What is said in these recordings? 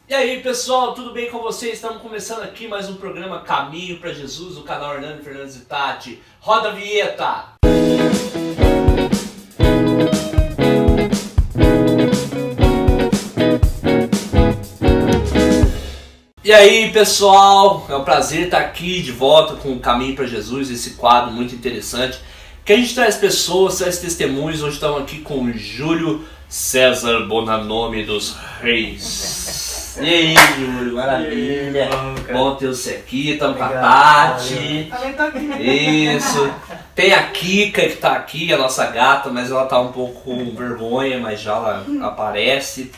E aí pessoal, tudo bem com vocês? Estamos começando aqui mais um programa Caminho para Jesus, do canal Hernando Fernandes e Tati. Roda a vinheta! E aí pessoal, é um prazer estar aqui de volta com o Caminho para Jesus, esse quadro muito interessante, que a gente traz pessoas, traz testemunhos. Hoje estamos aqui com o Júlio César Bonanome dos Reis. E aí, Júlio, maravilha. Bom ter você aqui, estamos com a Tati. Também tô aqui. Isso. Tem a Kika que está aqui, a nossa gata, mas ela está um pouco com vergonha, mas já ela aparece.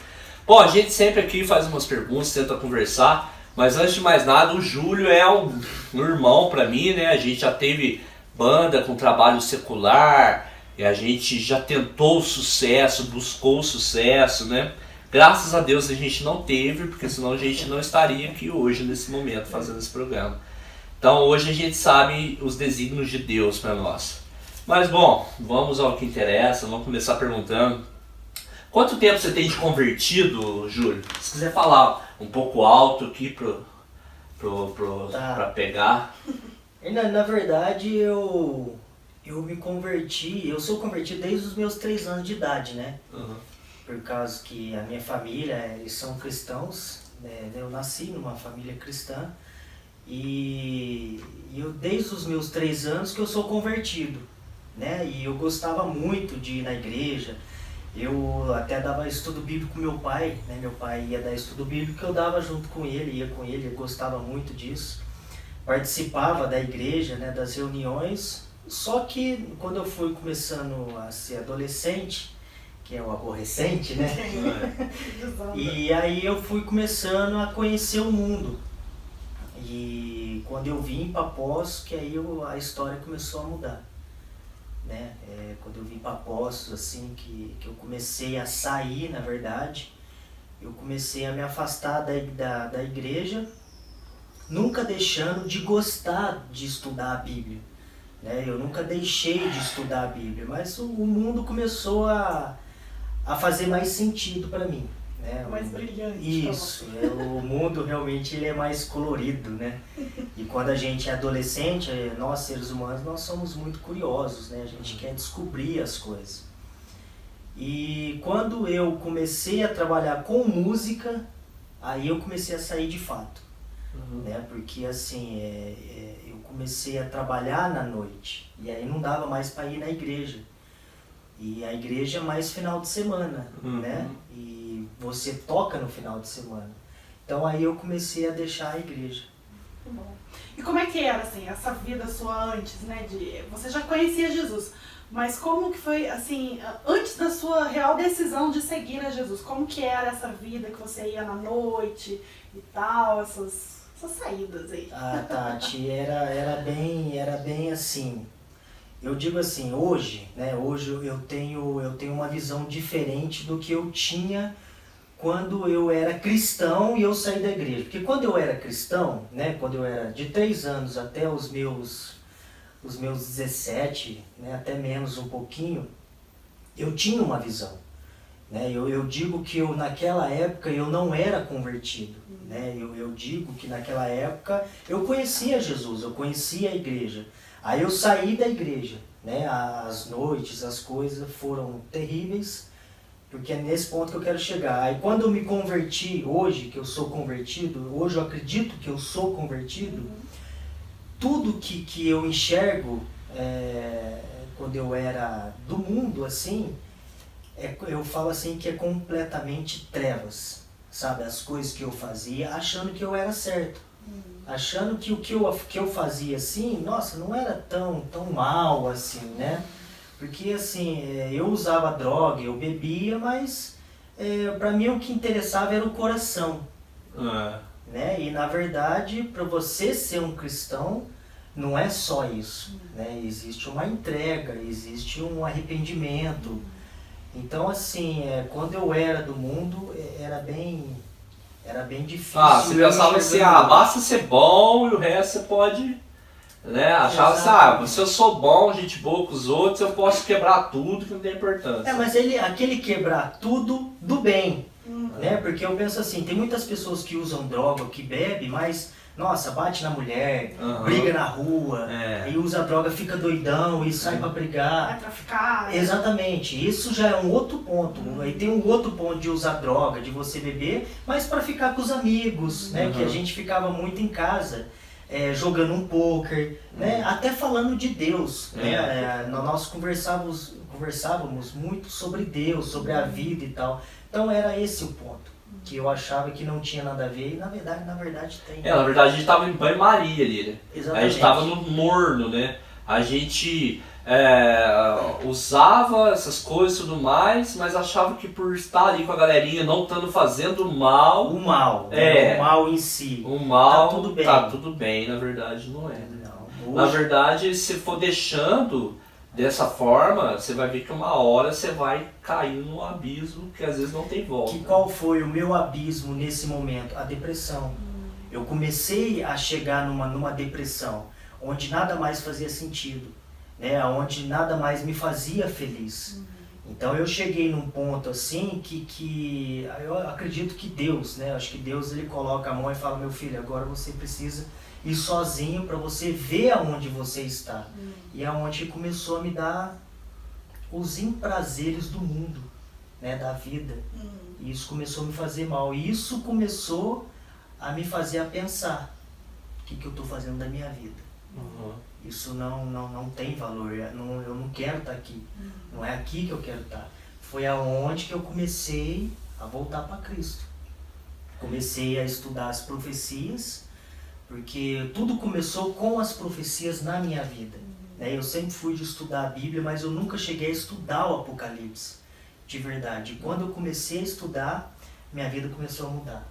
Bom, a gente sempre aqui faz umas perguntas, tenta conversar, mas antes de mais nada, o Júlio é um irmão para mim, né? A gente já teve banda com trabalho secular, e a gente já tentou o sucesso, buscou o sucesso, né? Graças a Deus a gente não teve, porque senão a gente não estaria aqui hoje, nesse momento, fazendo esse programa. Então hoje a gente sabe os desígnios de Deus para nós. Mas bom, vamos ao que interessa, vamos começar perguntando. Quanto tempo você tem de convertido, Júlio? Se quiser falar um pouco alto aqui pra pegar. Na verdade, eu me converti, eu sou convertido desde os meus 3 anos de idade, né? Uhum. Por causa que a minha família, eles são cristãos, né? Eu nasci numa família cristã e eu desde os meus 3 anos que eu sou convertido, né? E eu gostava muito de ir na igreja. Eu até dava estudo bíblico com meu pai, né? Meu pai ia dar estudo bíblico, eu dava junto com ele, ia com ele, eu gostava muito disso. Participava da igreja, né? Das reuniões, só que quando eu fui começando a ser adolescente, que é o aborrecente, né? E aí eu fui começando a conhecer o mundo. E quando eu vim para Poços, que aí a história começou a mudar. Né? Quando eu vim para Poços, assim, que eu comecei a sair, na verdade, eu comecei a me afastar da igreja, nunca deixando de gostar de estudar a Bíblia. Né? Eu nunca deixei de estudar a Bíblia, mas o mundo começou a fazer mais sentido para mim. Né? Mais brilhante. Isso, o mundo realmente ele é mais colorido, né? E quando a gente é adolescente, nós seres humanos, nós somos muito curiosos, né? A gente quer descobrir as coisas. E quando eu comecei a trabalhar com música, aí eu comecei a sair de fato. Uhum. Né? Porque assim, eu comecei a trabalhar na noite, e aí não dava mais para ir na igreja. E a igreja é mais final de semana, né? E você toca no final de semana. Então aí eu comecei a deixar a igreja. Muito bom. E como é que era, assim, essa vida sua antes, né? Você já conhecia Jesus, mas como que foi, assim, antes da sua real decisão de seguir a Jesus? Como que era essa vida que você ia na noite e tal, essas saídas aí? Ah, Tati, era bem assim. Eu digo assim, hoje, né, hoje eu tenho uma visão diferente do que eu tinha quando eu era cristão e eu saí da igreja. Porque quando eu era cristão, né, quando eu era de 3 anos até os meus 17, né, até menos um pouquinho, eu tinha uma visão. Né? Eu digo que naquela época eu não era convertido. Né? Eu digo que naquela época eu conhecia Jesus, eu conhecia a igreja. Aí eu saí da igreja, né? As noites, as coisas foram terríveis, porque é nesse ponto que eu quero chegar. Aí quando eu me converti, hoje que eu sou convertido, hoje eu acredito que eu sou convertido, tudo que eu enxergo quando eu era do mundo, assim, eu falo assim que é completamente trevas, sabe? As coisas que eu fazia, achando que eu era certo. Achando que o que eu fazia assim, nossa, não era tão mal assim, né? Porque assim, eu usava droga, eu bebia, mas pra mim o que interessava era o coração. Né? E na verdade, para você ser um cristão, não é só isso. Né? Existe uma entrega, existe um arrependimento. Então assim, quando eu era do mundo, era bem difícil. Você pensava assim, basta ser bom e o resto você pode, né? Achava assim, se eu sou bom, gente boa com os outros, eu posso quebrar tudo que não tem importância. Mas aquele quebrar tudo do bem. né? Porque eu penso assim, tem muitas pessoas que usam droga, que bebem, mas, nossa, bate na mulher, briga na rua, e usa droga, fica doidão e sai pra brigar. Vai traficar. Exatamente, isso já é um outro ponto. Aí tem um outro ponto de usar droga, de você beber, mas para ficar com os amigos, né? Que a gente ficava muito em casa, jogando um poker, né? Até falando de Deus, né? Nós conversávamos muito sobre Deus, sobre a vida e tal. Então era esse o ponto, que eu achava que não tinha nada a ver e na verdade tem. Na verdade a gente tava em banho-maria ali, né? Exatamente. A gente tava no morno, né? A gente usava essas coisas e tudo mais, mas achava que por estar ali com a galerinha, não estando fazendo mal... O mal, o mal em si. O mal tá tudo bem. Na verdade não é. Não, na verdade, se for deixando dessa forma, você vai ver que uma hora você vai cair num abismo que às vezes não tem volta. Qual foi o meu abismo nesse momento? A depressão. Eu comecei a chegar numa depressão, onde nada mais fazia sentido, né? Onde nada mais me fazia feliz. Então eu cheguei num ponto assim que eu acredito que Deus, né? Acho que Deus ele coloca a mão e fala, meu filho, agora você precisa ir sozinho para você ver aonde você está. E é onde começou a me dar os imprazeres do mundo, né? Da vida. E isso começou a me fazer mal. E isso começou a me fazer a pensar, o que eu estou fazendo da minha vida? Isso não tem valor, eu não quero estar aqui, não é aqui que eu quero estar. Foi aonde que eu comecei a voltar para Cristo. Comecei a estudar as profecias, porque tudo começou com as profecias na minha vida. Né? Eu sempre fui de estudar a Bíblia, mas eu nunca cheguei a estudar o Apocalipse, de verdade. E quando eu comecei a estudar, minha vida começou a mudar.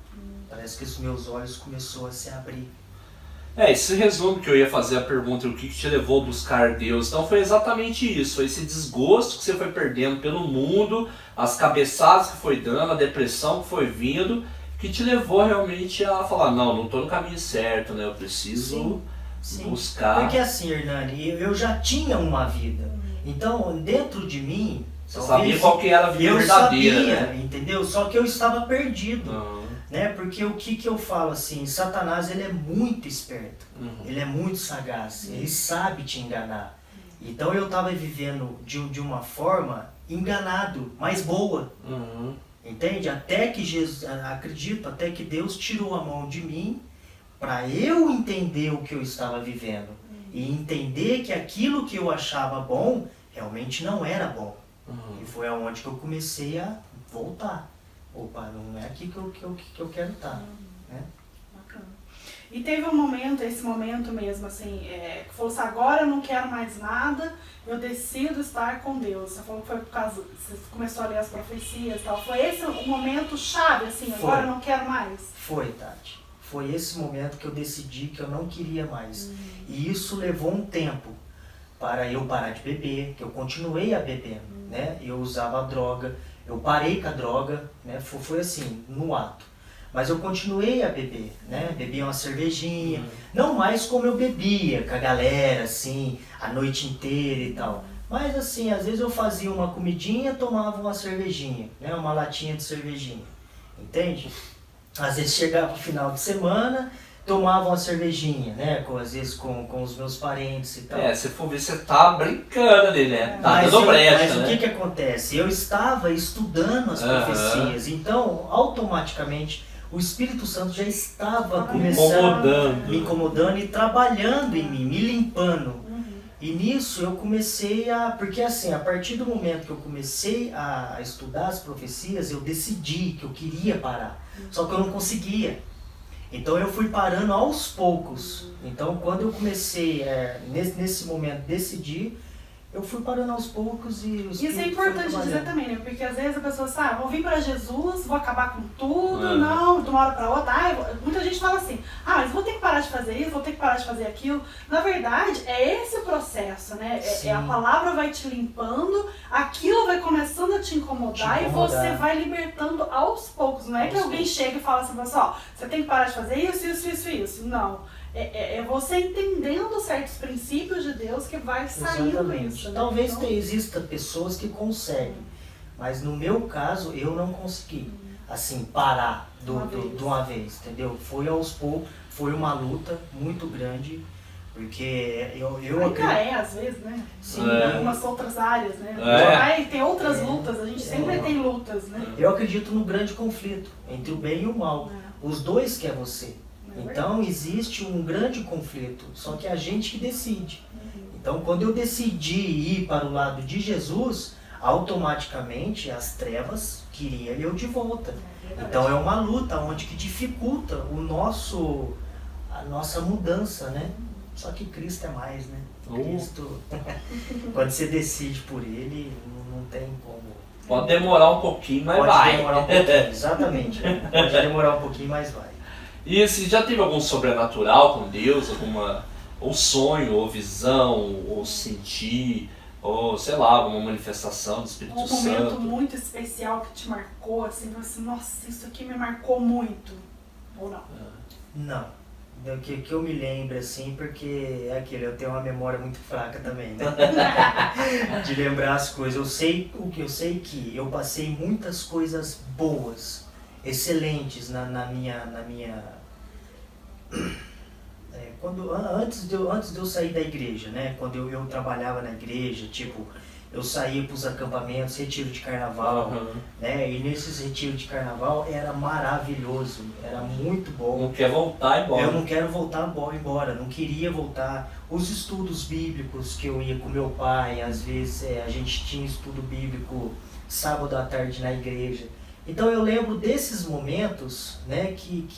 Parece que os meus olhos começaram a se abrir. Esse resumo que eu ia fazer a pergunta, o que te levou a buscar Deus, então foi exatamente isso, foi esse desgosto que você foi perdendo pelo mundo, as cabeçadas que foi dando, a depressão que foi vindo, que te levou realmente a falar, não estou no caminho certo, né? Eu preciso buscar. Porque assim, Hernani, eu já tinha uma vida, então dentro de mim... Você sabia qual que era a vida verdadeira, sabia, né? Entendeu? Só que eu estava perdido. Né? Porque o que eu falo assim, Satanás ele é muito esperto, ele é muito sagaz, ele sabe te enganar. Então eu estava vivendo de uma forma enganado, mas boa, entende? Até que Jesus, acredito, até que Deus tirou a mão de mim para eu entender o que eu estava vivendo e entender que aquilo que eu achava bom realmente não era bom. E foi aonde que eu comecei a voltar. Opa, não é aqui que eu quero estar, né? Bacana. E teve um momento, esse momento mesmo, assim, que falou assim, agora eu não quero mais nada, eu decido estar com Deus. Você falou que foi por causa, você começou a ler as profecias e tal, foi esse o momento chave, assim, agora eu não quero mais? Foi, Tati. Foi esse momento que eu decidi que eu não queria mais. E isso levou um tempo para eu parar de beber, que eu continuei a beber, né? Eu usava droga. Eu parei com a droga, né? Foi assim, no ato. Mas eu continuei a beber, né? Bebia uma cervejinha, não mais como eu bebia, com a galera, assim, a noite inteira e tal. Mas assim, às vezes eu fazia uma comidinha, tomava uma cervejinha, né? Uma latinha de cervejinha, entende? Às vezes chegava no final de semana, tomava uma cervejinha, né? Às vezes com os meus parentes e tal. Se for ver, você tá brincando ali, né? Tá dando brecha, mas né? o que acontece? Eu estava estudando as profecias, então automaticamente o Espírito Santo já estava começando, me incomodando e trabalhando em mim, me limpando. E nisso eu comecei porque assim, a partir do momento que eu comecei a estudar as profecias, eu decidi que eu queria parar, só que eu não conseguia. Então eu fui parando aos poucos. Então quando eu comecei, nesse momento, decidir, eu fui parando aos poucos e... Isso é importante dizer também, né? Porque às vezes a pessoa sabe, vou vir para Jesus, vou acabar com tudo, não, de uma hora para outra. Muita gente fala assim, mas vou ter que parar de fazer isso, vou ter que parar de fazer aquilo. Na verdade, é esse o processo, né? A palavra vai te limpando, aquilo vai começando a te incomodar e você vai libertando aos poucos. Não é que alguém chega e fala assim, você tem que parar de fazer isso. Não. É você entendendo certos princípios de Deus que vai saindo isso. Né? Talvez exista pessoas que conseguem, mas no meu caso eu não consegui. assim, parar Uma vez. de uma vez, entendeu? Foi aos poucos, foi uma luta muito grande, porque eu Ainda acredito... às vezes, né? Sim, Em algumas outras áreas, né? Tem outras lutas, a gente sempre tem lutas, né? Eu acredito no grande conflito entre o bem e o mal. Os dois querem você. Então existe um grande conflito, só que é a gente que decide. Então quando eu decidi ir para o lado de Jesus, automaticamente as trevas queriam eu de volta. Então é uma luta onde que dificulta a nossa mudança, né? Só que Cristo é mais, né? Cristo, quando você decide por Ele, não tem como. Pode demorar um pouquinho, mas Pode vai. demorar um pouquinho, exatamente. Pode demorar um pouquinho, mas vai. E se já teve algum sobrenatural com Deus, ou sonho, ou visão, ou sentir, ou sei lá, alguma manifestação do Espírito Um momento Santo? muito especial que te marcou, assim, você, nossa, isso aqui me marcou muito. Ou não? Não. Que eu me lembro, assim, porque é aquilo, eu tenho uma memória muito fraca também, né? De lembrar as coisas. Eu sei que eu passei muitas coisas boas, excelentes na minha antes de eu sair da igreja, né? Quando eu trabalhava na igreja, tipo, eu saía para os acampamentos, retiro de carnaval, né? E nesses retiros de carnaval era maravilhoso, era muito bom. Não quer voltar embora. Eu não quero voltar embora, não queria voltar. Os estudos bíblicos que eu ia com meu pai, às vezes a gente tinha estudo bíblico sábado à tarde na igreja. Então eu lembro desses momentos, né, que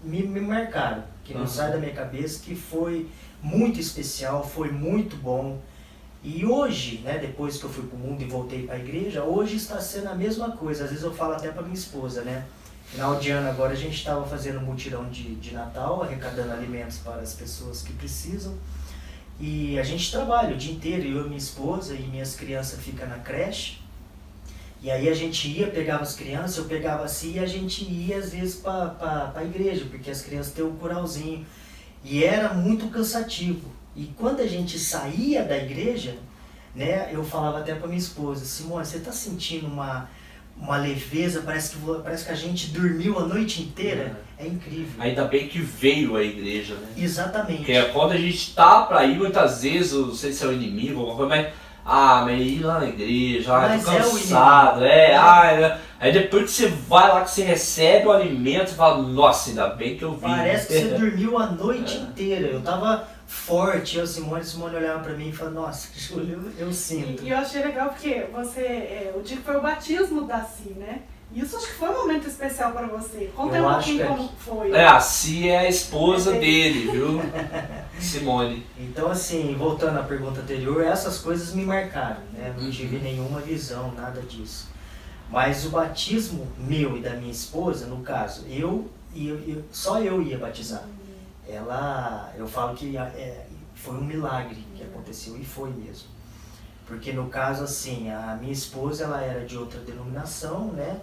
me marcaram, que não sai da minha cabeça, que foi muito especial, foi muito bom. E hoje, né, depois que eu fui para o mundo e voltei para a igreja, hoje está sendo a mesma coisa. Às vezes eu falo até para minha esposa, né? Final de ano agora a gente estava fazendo um mutirão de Natal, arrecadando alimentos para as pessoas que precisam. E a gente trabalha o dia inteiro, eu e minha esposa, e minhas crianças ficam na creche. E aí a gente ia, pegava as crianças, eu pegava assim, e a gente ia às vezes para a igreja, porque as crianças têm um curalzinho. E era muito cansativo. E quando a gente saía da igreja, né, eu falava até para minha esposa, Simone, você está sentindo uma leveza, parece que a gente dormiu a noite inteira? É incrível. Ainda bem que veio a igreja, né? Exatamente. Porque quando a gente tá pra ir, muitas vezes, eu não sei se é o inimigo ou alguma coisa, mas ir lá na igreja, tô cansado, aí depois que você vai lá, que você recebe o alimento, você fala, nossa, ainda bem que eu vim. Parece que você dormiu a noite inteira, eu tava forte, Simone olhava pra mim e falava, nossa, Júlio, eu sinto. E eu achei legal porque o dia que foi o batismo da Si, né? Isso acho que foi um momento especial para você. Conta um pouquinho como foi. A Si é a esposa dele, viu? Simone. Então assim, voltando à pergunta anterior, essas coisas me marcaram, né? Não tive nenhuma visão, nada disso. Mas o batismo meu e da minha esposa, no caso, só eu ia batizar. Eu falo que foi um milagre que aconteceu, e foi mesmo. Porque no caso, assim, a minha esposa, ela era de outra denominação, né?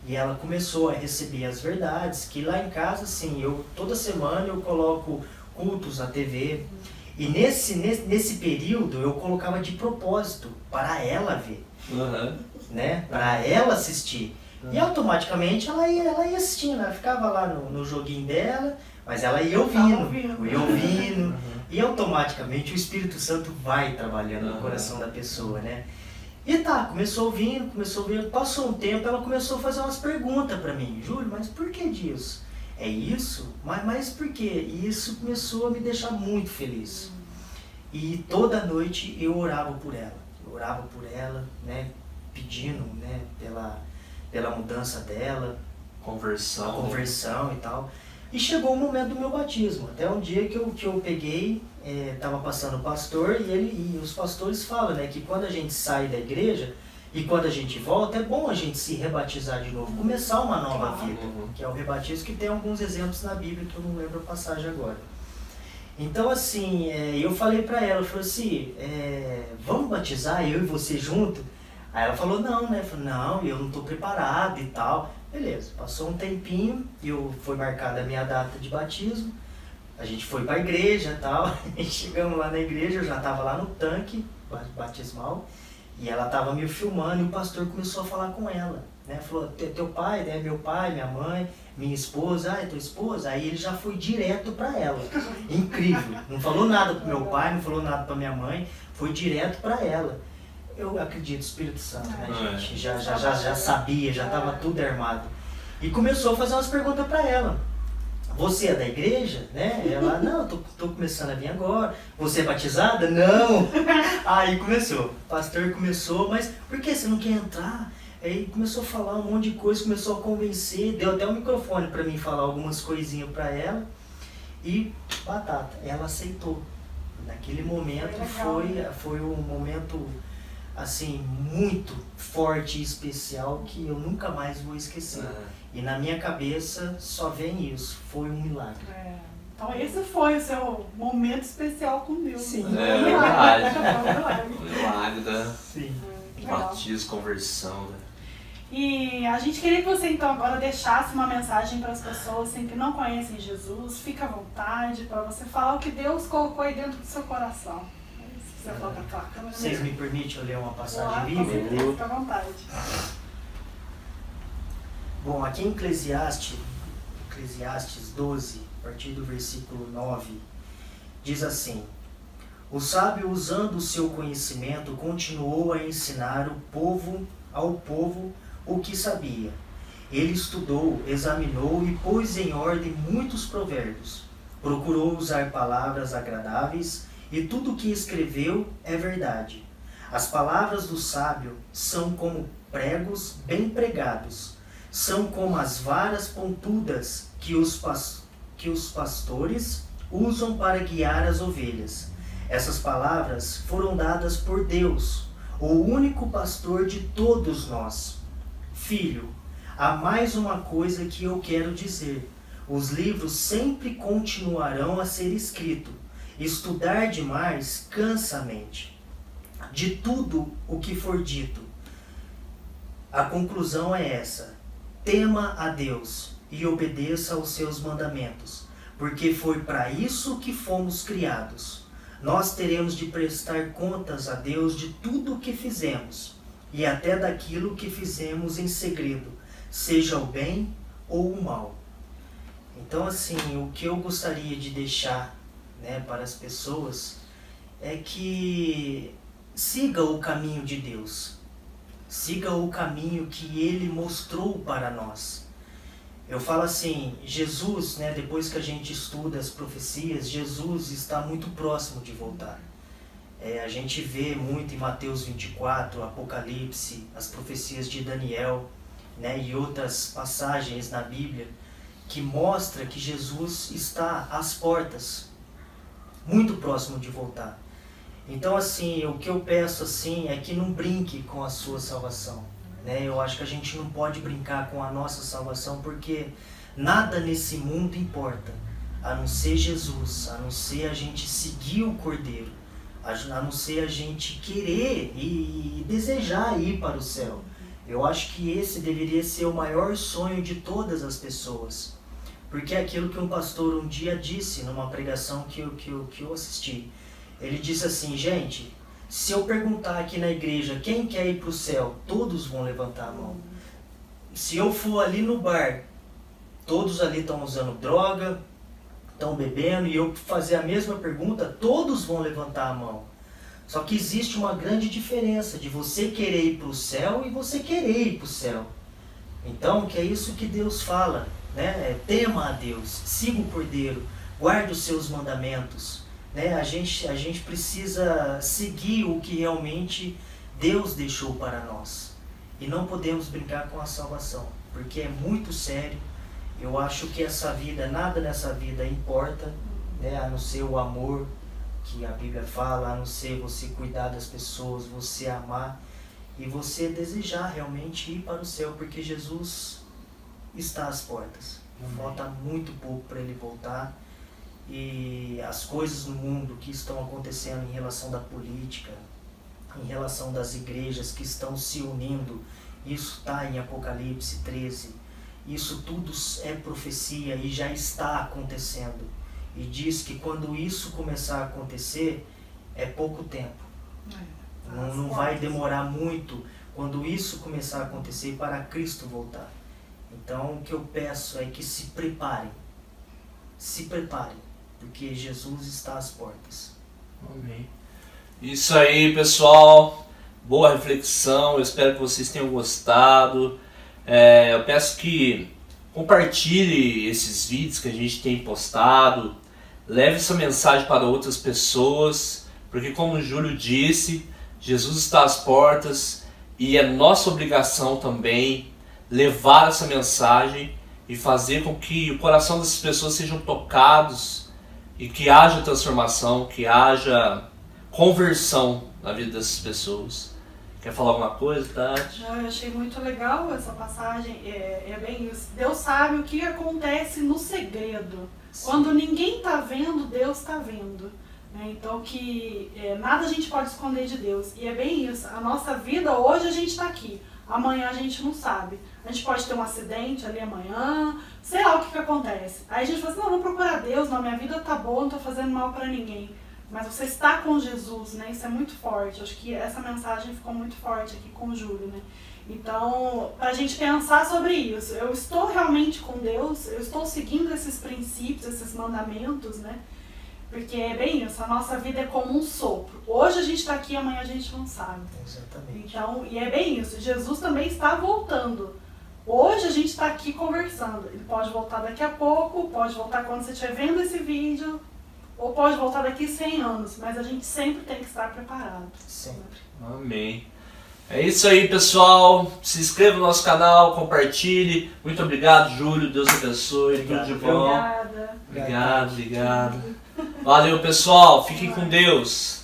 E ela começou a receber as verdades, que lá em casa, assim, toda semana eu coloco cultos na TV. E nesse período eu colocava de propósito, para ela ver, né? Para ela assistir. E automaticamente ela ia assistindo, ela ficava lá no joguinho dela, mas ela ia ouvindo, e automaticamente o Espírito Santo vai trabalhando no coração da pessoa, né? E começou ouvindo, passou um tempo, ela começou a fazer umas perguntas para mim, Júlio, mas por que disso? É isso? Mas por quê? E isso começou a me deixar muito feliz. E toda noite eu orava por ela, né? Pedindo, né? Pela mudança dela, conversão e tal. E chegou o momento do meu batismo, até um dia que eu peguei, estava passando o pastor, e os pastores falam, né, que quando a gente sai da igreja e quando a gente volta, é bom a gente se rebatizar de novo, começar uma nova vida, que é o rebatismo, que tem alguns exemplos na Bíblia, que eu não lembro a passagem agora. Então assim, eu falei para ela, eu falei assim, vamos batizar eu e você junto? Aí ela falou, não, né? Eu falei, não, eu não estou preparado e tal. Beleza, passou um tempinho, foi marcada a minha data de batismo, a gente foi para a igreja e tal, e chegamos lá na igreja, eu já estava lá no tanque batismal, e ela estava me filmando, e o pastor começou a falar com ela. né? Falou, teu pai, né? Meu pai, minha mãe, minha esposa, é tua esposa? Aí ele já foi direto para ela. Incrível. Não falou nada pro meu pai, não falou nada para minha mãe, foi direto para ela. Eu acredito, Espírito Santo, né, gente? Já sabia, já estava tudo armado. E começou a fazer umas perguntas para ela. Você é da igreja? Né? Ela, não, tô começando a vir agora. Você é batizada? Não. Aí começou. O pastor começou, mas por que você não quer entrar? Aí começou a falar um monte de coisa, começou a convencer. Deu até o microfone para mim falar algumas coisinhas para ela. E batata, ela aceitou. Naquele momento foi um momento assim, muito forte e especial que eu nunca mais vou esquecer. E na minha cabeça só vem isso, foi um milagre. Então esse foi o seu momento especial com Deus. Sim. É verdade. Um milagre da Sim. batismo, conversão. Né? E a gente queria que você então agora deixasse uma mensagem para as pessoas assim, que não conhecem Jesus. Fica à vontade para você falar o que Deus colocou aí dentro do seu coração. Se você colocar aquela câmera. Vocês me permitem eu ler uma passagem Claro, bíblica? fica à vontade. Bom, aqui em Eclesiastes 12, a partir do versículo 9, diz assim: O sábio, usando o seu conhecimento, continuou a ensinar ao povo o que sabia. Ele estudou, examinou e pôs em ordem muitos provérbios. Procurou usar palavras agradáveis e tudo o que escreveu é verdade. As palavras do sábio são como pregos bem pregados. São como as varas pontudas que os pastores usam para guiar as ovelhas. Essas palavras foram dadas por Deus, o único pastor de todos nós. Filho, há mais uma coisa que eu quero dizer. Os livros sempre continuarão a ser escritos. Estudar demais cansa a mente. De tudo o que for dito, a conclusão é essa: tema a Deus e obedeça aos seus mandamentos, porque foi para isso que fomos criados. Nós teremos de prestar contas a Deus de tudo o que fizemos, e até daquilo que fizemos em segredo, seja o bem ou o mal. Então, assim, o que eu gostaria de deixar, né, para as pessoas é que siga o caminho de Deus. Siga o caminho que Ele mostrou para nós. Eu falo assim, Jesus, né, depois que a gente estuda as profecias, Jesus está muito próximo de voltar. A gente vê muito em Mateus 24, Apocalipse, as profecias de Daniel, né, e outras passagens na Bíblia, que mostra que Jesus está às portas, muito próximo de voltar. Então, assim, o que eu peço assim é que não brinque com a sua salvação, né? Eu acho que a gente não pode brincar com a nossa salvação, porque nada nesse mundo importa, a não ser Jesus, a não ser a gente seguir o Cordeiro, a não ser a gente querer e desejar ir para o céu. Eu acho que esse deveria ser o maior sonho de todas as pessoas, porque é aquilo que um pastor um dia disse numa pregação que eu assisti. Ele disse assim: gente, se eu perguntar aqui na igreja quem quer ir para o céu, todos vão levantar a mão. Se eu for ali no bar, todos ali estão usando droga, estão bebendo, e eu fazer a mesma pergunta, todos vão levantar a mão. Só que existe uma grande diferença de você querer ir para o céu e você querer ir para o céu. Então, que é isso que Deus fala, né? Tema a Deus, siga o Cordeiro, guarde os seus mandamentos. Né? A gente precisa seguir o que realmente Deus deixou para nós. E não podemos brincar com a salvação, porque é muito sério. Eu acho que essa vida, nada nessa vida importa, né? A não ser o amor que a Bíblia fala, a não ser você cuidar das pessoas, você amar e você desejar realmente ir para o céu, porque Jesus está às portas. Falta muito pouco para Ele voltar. E as coisas no mundo que estão acontecendo em relação da política, em relação das igrejas que estão se unindo, isso está em Apocalipse 13, isso tudo é profecia e já está acontecendo. E diz que quando isso começar a acontecer, é pouco tempo. Não vai demorar muito quando isso começar a acontecer e para Cristo voltar. Então o que eu peço é que se preparem, porque Jesus está às portas. Amém. Isso aí, pessoal. Boa reflexão. Eu espero que vocês tenham gostado. Eu peço que compartilhe esses vídeos que a gente tem postado. Leve essa mensagem para outras pessoas. Porque como o Júlio disse, Jesus está às portas. E é nossa obrigação também levar essa mensagem e fazer com que o coração dessas pessoas sejam tocados e que haja transformação, que haja conversão na vida dessas pessoas. Quer falar alguma coisa, Tati? Eu achei muito legal essa passagem, é bem isso. Deus sabe o que acontece no segredo. Sim. Quando ninguém está vendo, Deus está vendo. Então que nada a gente pode esconder de Deus. E é bem isso. A nossa vida, hoje a gente está aqui. Amanhã a gente não sabe. A gente pode ter um acidente ali amanhã, sei lá o que acontece. Aí a gente fala assim, não, vou procurar Deus, não, minha vida tá boa, não tô fazendo mal para ninguém. Mas você está com Jesus, né? Isso é muito forte. Acho que essa mensagem ficou muito forte aqui com o Júlio, né? Então, pra gente pensar sobre isso. Eu estou realmente com Deus, eu estou seguindo esses princípios, esses mandamentos, né? Porque é bem isso, a nossa vida é como um sopro. Hoje a gente está aqui, amanhã a gente não sabe. Exatamente. Então, e é bem isso, Jesus também está voltando. Hoje a gente está aqui conversando. Ele pode voltar daqui a pouco, pode voltar quando você estiver vendo esse vídeo, ou pode voltar daqui 100 anos. Mas a gente sempre tem que estar preparado. Sempre. Amém. É isso aí, pessoal. Se inscreva no nosso canal, compartilhe. Muito obrigado, Júlio. Deus abençoe. Obrigado. Tudo de bom. Obrigada. Obrigado. Valeu, pessoal. Fiquem com Deus.